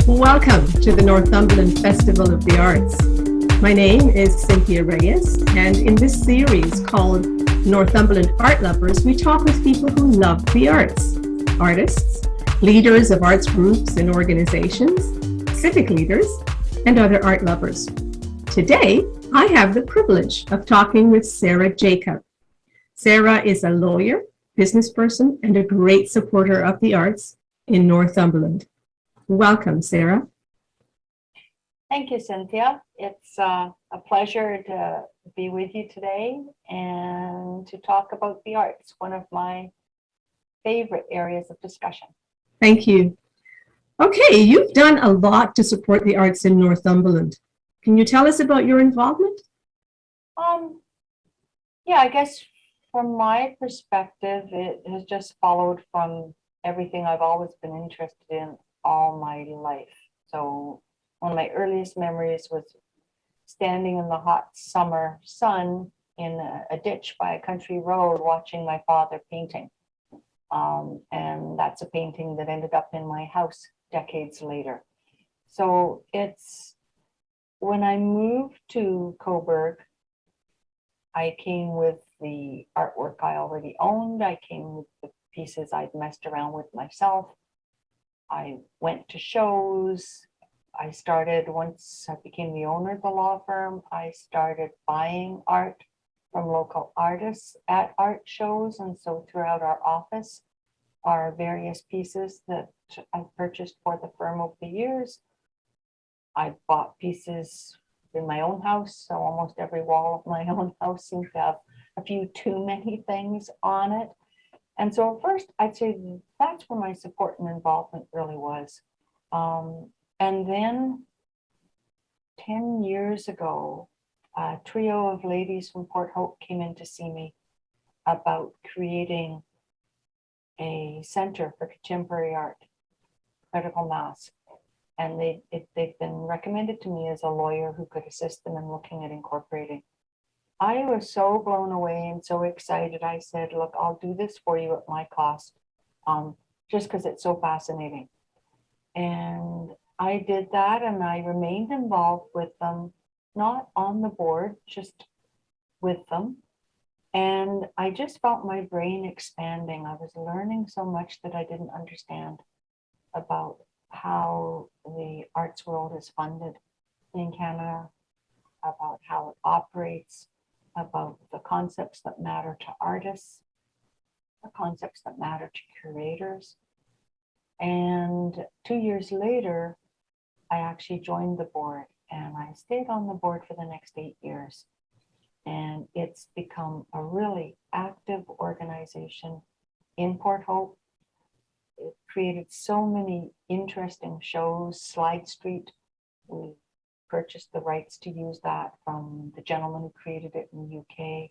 Welcome to the Northumberland Festival of the Arts. My name is Cynthia Reyes, and in this series called Northumberland Art Lovers, we talk with people who love the arts, artists, leaders of arts groups and organizations, civic leaders, and other art lovers. Today, I have the privilege of talking with Sarah Jacob. Sarah is a lawyer, business person, and a great supporter of the arts in Northumberland. Welcome, Sarah. Thank you, Cynthia. It's a pleasure to be with you today and to talk about the arts, one of my favorite areas of discussion. Thank you. Okay, you've done a lot to support the arts in Northumberland. Can you tell us about your involvement? Yeah, I guess from my perspective, it has just followed from everything I've always been interested in all my life. So one of my earliest memories was standing in the hot summer sun in a ditch by a country road watching my father painting. And that's a painting that ended up in my house decades later. So it's when I moved to Coburg, I came with the artwork I already owned. I came with the pieces I'd messed around with myself. I went to shows. I started, once I became the owner of the law firm, I started buying art from local artists at art shows. And so throughout our office are various pieces that I've purchased for the firm over the years. I bought pieces in my own house, so almost every wall of my own house seems to have a few too many things on it. And so at first, I'd say that's where my support and involvement really was. And then 10 years ago, a trio of ladies from Port Hope came in to see me about creating a center for contemporary art, critical mass. And they've been recommended to me as a lawyer who could assist them in looking at incorporating. I was so blown away and so excited. I said, look, I'll do this for you at my cost, just because it's so fascinating. And I did that, and I remained involved with them, not on the board, just with them. And I just felt my brain expanding. I was learning so much that I didn't understand about how the arts world is funded in Canada, about how it operates, about the concepts that matter to artists, the concepts that matter to curators. And 2 years later, I actually joined the board, and I stayed on the board for the next 8 years. And it's become a really active organization in Port Hope. It created so many interesting shows. Slide Street, we purchased the rights to use that from the gentleman who created it in the UK.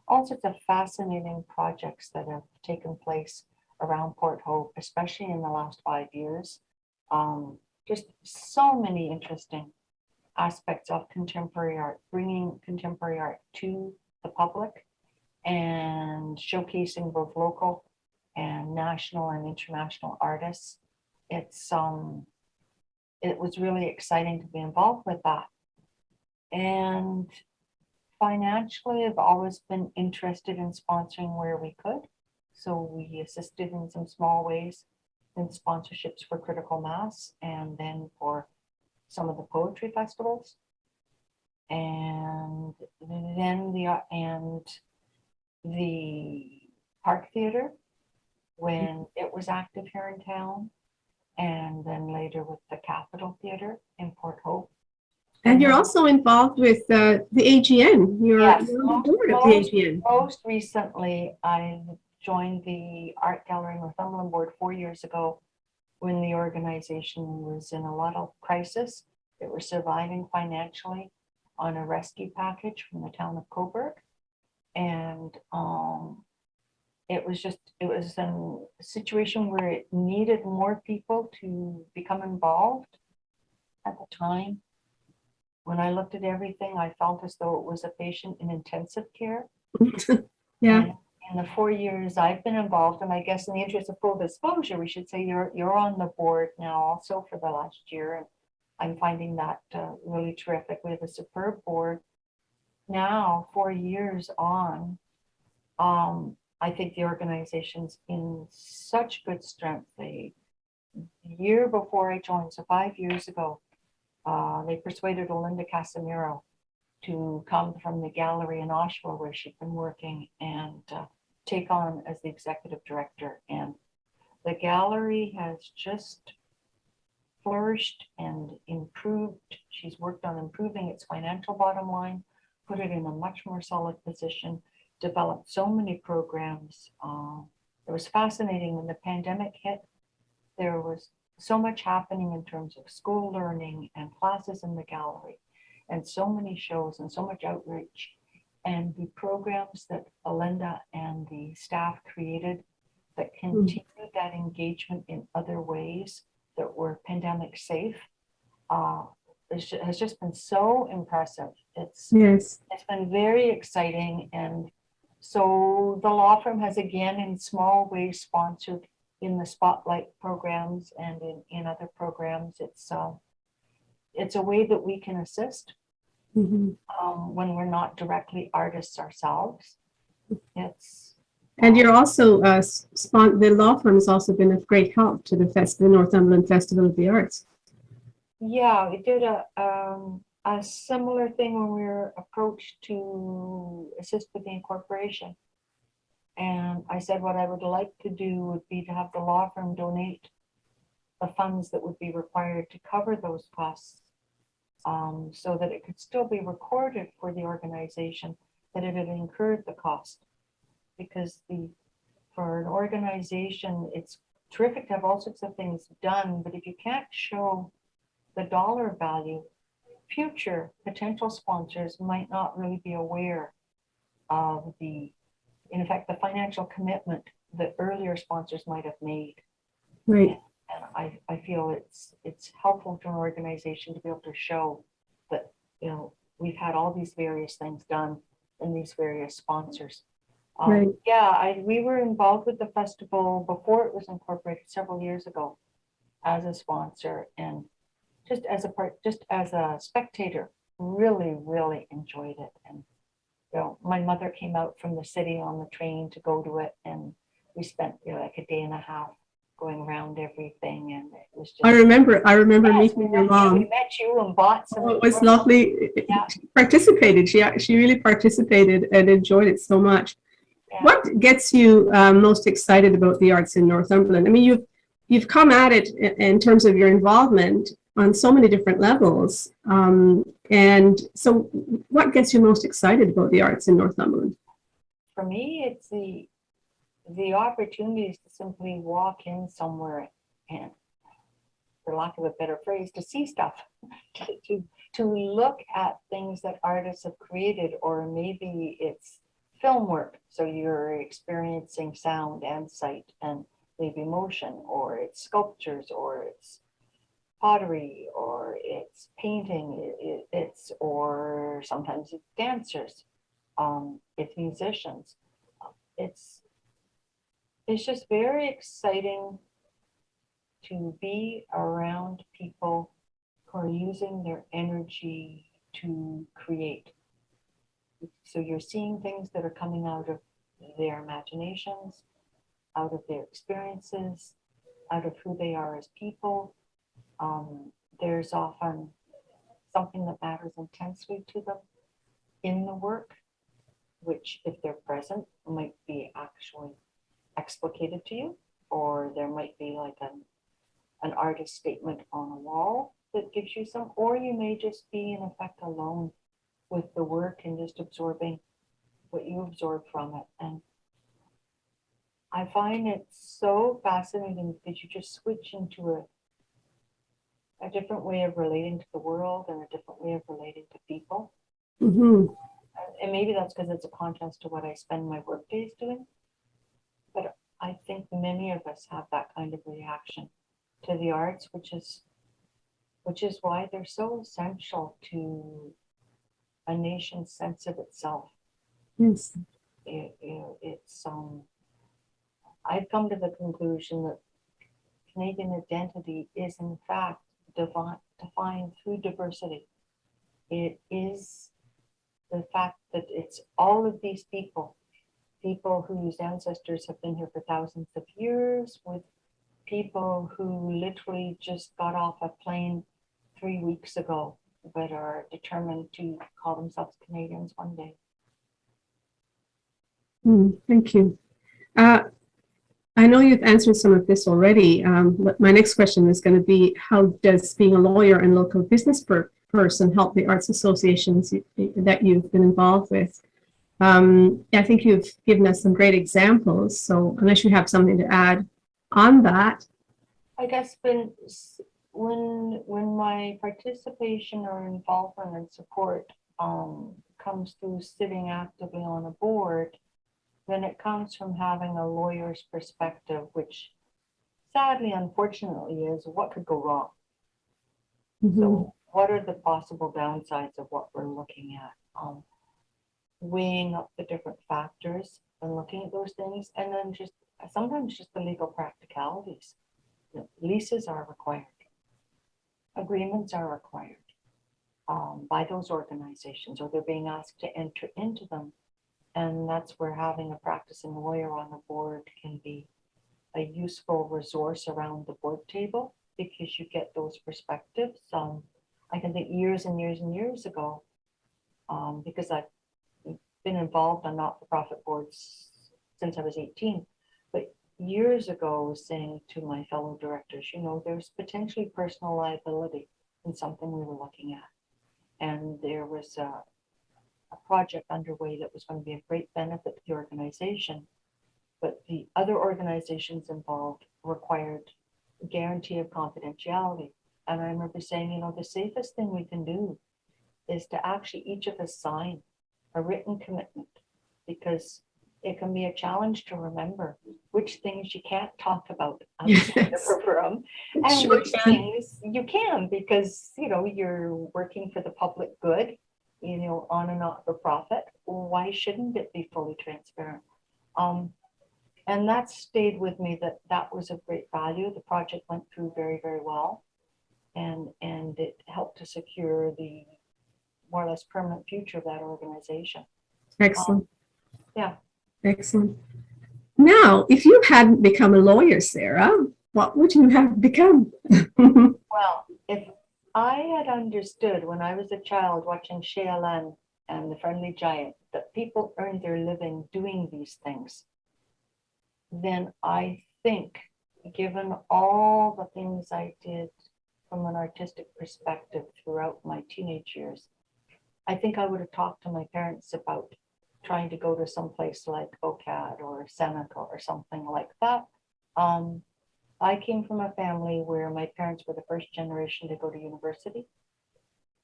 All sorts of fascinating projects that have taken place around Port Hope, especially in the last 5 years. Just so many interesting aspects of contemporary art, bringing contemporary art to the public and showcasing both local and national and international artists. It was really exciting to be involved with that. And financially, I've always been interested in sponsoring where we could. So we assisted in some small ways in sponsorships for Critical Mass, and then for some of the poetry festivals. And then the Park Theatre, when it was active here in town, and then later with the Capitol Theatre in Port Hope. And you're also involved with the AGN. You're on the board of the AGN. Most recently, I joined the Art Gallery Northumberland board 4 years ago when the organization was in a lot of crisis. They were surviving financially on a rescue package from the town of Coburg. And it was a situation where it needed more people to become involved. At the time, when I looked at everything, I felt as though it was a patient in intensive care. Yeah. in the 4 years I've been involved, and I guess in the interest of full disclosure, we should say you're on the board now also for the last year, and I'm finding that really terrific. We have a superb board now, 4 years on. I think the organization's in such good strength. The year before I joined, so 5 years ago, they persuaded Olinda Casimiro to come from the gallery in Oshawa, where she'd been working, and take on as the executive director. And the gallery has just flourished and improved. She's worked on improving its financial bottom line, put it in a much more solid position, developed so many programs. It was fascinating when the pandemic hit. There was so much happening in terms of school learning and classes in the gallery, and so many shows and so much outreach. And the programs that Olinda and the staff created that continued that engagement in other ways that were pandemic safe has just been so impressive. It's been very exciting. And so the law firm has again in small ways sponsored in the spotlight programs and in other programs. It's a way that we can assist when we're not directly artists ourselves. And you're also the law firm has also been of great help to the Northumberland Festival of the Arts. Yeah, we did a similar thing when we were approached to assist with the incorporation. And I said what I would like to do would be to have the law firm donate the funds that would be required to cover those costs, so that it could still be recorded for the organization that it had incurred the cost. Because for an organization, it's terrific to have all sorts of things done, but if you can't show the dollar value, future potential sponsors might not really be aware of in effect, the financial commitment that earlier sponsors might have made. Right. And I feel it's helpful to an organization to be able to show that, we've had all these various things done and these various sponsors. Right. Yeah, we were involved with the festival before it was incorporated several years ago as a sponsor, and just as a spectator, really, really enjoyed it. And my mother came out from the city on the train to go to it, and we spent like a day and a half going around everything, and it was just. I remember meeting your mom. We met you and bought some. Oh, it was lovely. Yeah. She participated. She really participated and enjoyed it so much. Yeah. What gets you most excited about the arts in Northumberland? I mean, you've come at it in terms of your involvement on so many different levels. And so what gets you most excited about the arts in Northumberland? For me, it's the opportunities to simply walk in somewhere and, for lack of a better phrase, to see stuff, to look at things that artists have created, or maybe it's film work. So you're experiencing sound and sight and maybe motion, or it's sculptures, or it's pottery, or it's painting, or sometimes it's dancers, it's musicians. It's just very exciting to be around people who are using their energy to create. So you're seeing things that are coming out of their imaginations, out of their experiences, out of who they are as people. There's often something that matters intensely to them in the work, which, if they're present, might be actually explicated to you, or there might be like an artist statement on a wall that gives you some, or you may just be in effect alone with the work and just absorbing what you absorb from it. And I find it so fascinating because you just switch into a different way of relating to the world and a different way of relating to people. Mm-hmm. And maybe that's because it's a contrast to what I spend my work days doing. But I think many of us have that kind of reaction to the arts, which is why they're so essential to a nation's sense of itself. Yes. it's I've come to the conclusion that Canadian identity is in fact defined through diversity. It is the fact that it's all of these people whose ancestors have been here for thousands of years, with people who literally just got off a plane 3 weeks ago, but are determined to call themselves Canadians one day. Thank you. I know you've answered some of this already, but my next question is going to be, how does being a lawyer and local business person help the arts associations that you've been involved with? I think you've given us some great examples, so unless you have something to add on that. I guess when my participation or involvement and support comes through sitting actively on a board, then it comes from having a lawyer's perspective, which sadly, unfortunately, is what could go wrong. Mm-hmm. So what are the possible downsides of what we're looking at? Weighing up the different factors and looking at those things, and then just sometimes just the legal practicalities. Leases are required. Agreements are required by those organizations, or they're being asked to enter into them. And that's where having a practicing lawyer on the board can be a useful resource around the board table, because you get those perspectives. I can think years and years and years ago, because I've been involved on not-for-profit boards since I was 18, but years ago, saying to my fellow directors, there's potentially personal liability in something we were looking at. And there was a project underway that was going to be a great benefit to the organization, but the other organizations involved required a guarantee of confidentiality. And I remember saying, the safest thing we can do is to actually each of us sign a written commitment, because it can be a challenge to remember which things you can't talk about outside of the room, and which things you can, because you're working for the public good, on a not-for-profit. Why shouldn't it be fully transparent? And that stayed with me, that was of great value. The project went through very, very well, and it helped to secure the more or less permanent future of that organization. Excellent. Yeah. Excellent. Now, if you hadn't become a lawyer, Sarah, what would you have become? Well, if I had understood when I was a child watching Shea Lan and the Friendly Giant that people earn their living doing these things, then I think, given all the things I did from an artistic perspective throughout my teenage years, I think I would have talked to my parents about trying to go to some place like OCAD or Seneca or something like that. I came from a family where my parents were the first generation to go to university.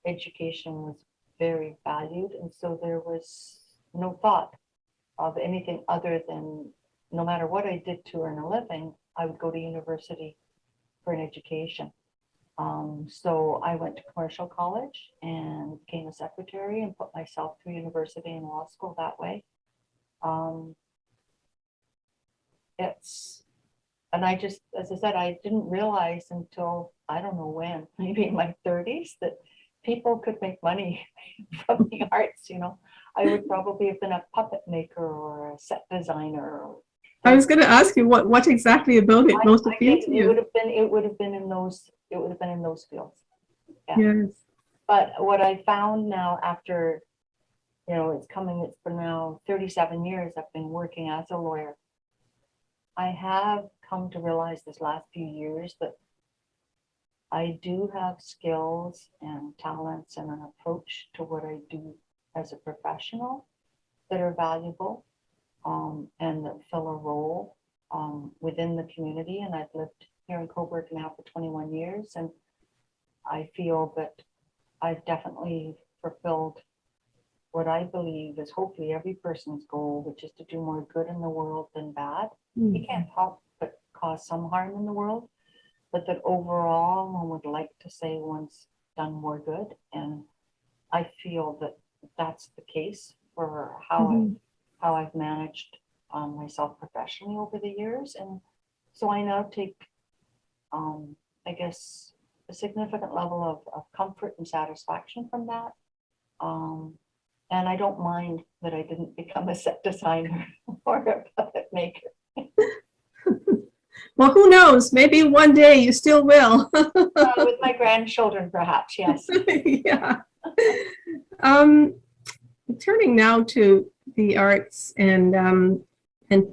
Education was very valued, and so there was no thought of anything other than, no matter what I did to earn a living, I would go to university for an education. So I went to commercial college and became a secretary and put myself through university and law school that way. And I just, as I said, I didn't realize until, I don't know when, maybe in my 30s, that people could make money from the arts. I would probably have been a puppet maker or a set designer. I was going to ask you what exactly about it most appealed to you. It would have been in those fields. Yeah. Yes. But what I found now, after it's been now 37 years I've been working as a lawyer, I have come to realize this last few years that I do have skills and talents and an approach to what I do as a professional that are valuable, and that fill a role within the community. And I've lived here in Cobourg now for 21 years, and I feel that I've definitely fulfilled what I believe is hopefully every person's goal, which is to do more good in the world than bad. You can't help but cause some harm in the world, but that overall one would like to say one's done more good. And I feel that that's the case for how how I've managed myself professionally over the years. And so I now take, I guess, a significant level of comfort and satisfaction from that. And I don't mind that I didn't become a set designer or a puppet maker. Well, who knows? Maybe one day you still will. With my grandchildren, perhaps, yes. Yeah. Turning now to the arts and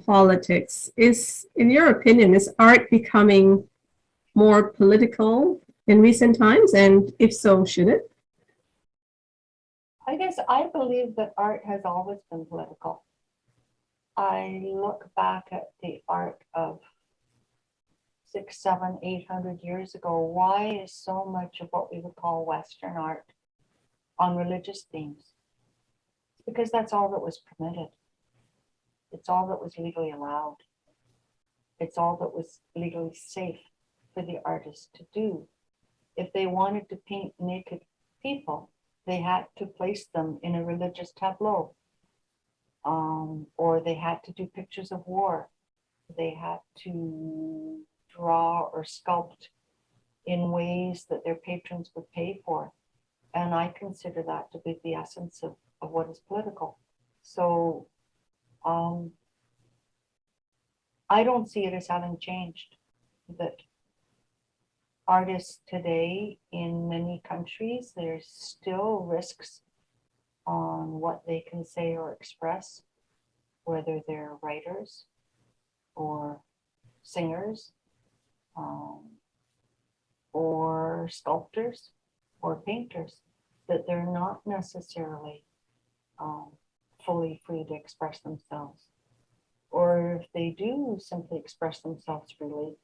politics, in your opinion, is art becoming more political in recent times? And if so, should it? I guess I believe that art has always been political. I look back at the art of 600, 700, 800 years ago. Why is so much of what we would call Western art on religious themes? It's because that's all that was permitted. It's all that was legally allowed. It's all that was legally safe for the artist to do. If they wanted to paint naked people, they had to place them in a religious tableau, or they had to do pictures of war. They had to draw or sculpt in ways that their patrons would pay for. And I consider that to be the essence of what is political. So I don't see it as having changed, that artists today in many countries, there's still risks on what they can say or express, whether they're writers or singers, or sculptors or painters, that they're not necessarily fully free to express themselves. Or if they do simply express themselves freely,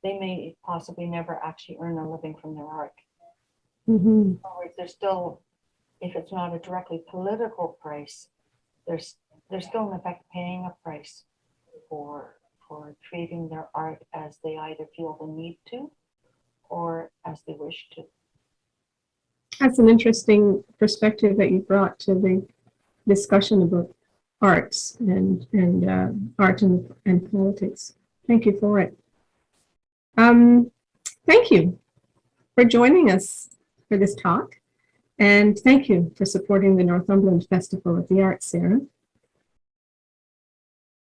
they may possibly never actually earn a living from their art. Mm-hmm. In other words, there's still, if it's not a directly political price, they're still in effect paying a price for treating their art as they either feel the need to or as they wish to. That's an interesting perspective that you brought to the discussion about arts and art and politics. Thank you for it. Thank you for joining us for this talk, and thank you for supporting the Northumberland Festival of the Arts, Sarah.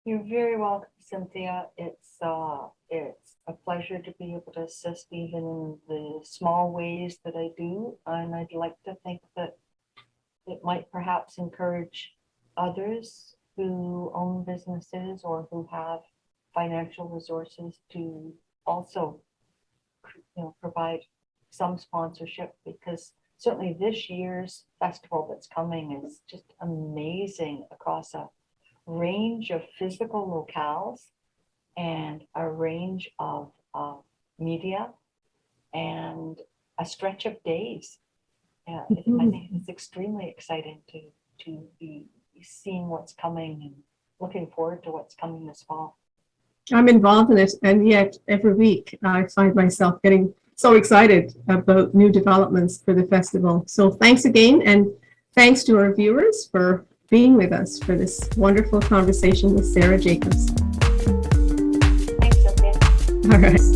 You're very welcome, Cynthia. It's a pleasure to be able to assist even in the small ways that I do, and I'd like to think that it might perhaps encourage others who own businesses or who have financial resources to also, provide some sponsorship, because certainly this year's festival that's coming is just amazing across a range of physical locales and a range of media and a stretch of days. I think it's extremely exciting to be seeing what's coming and looking forward to what's coming this fall. I'm involved in it, and yet every week I find myself getting so excited about new developments for the festival. So thanks again, and thanks to our viewers for being with us for this wonderful conversation with Sarah Jacobs. Thanks, Cynthia. All right.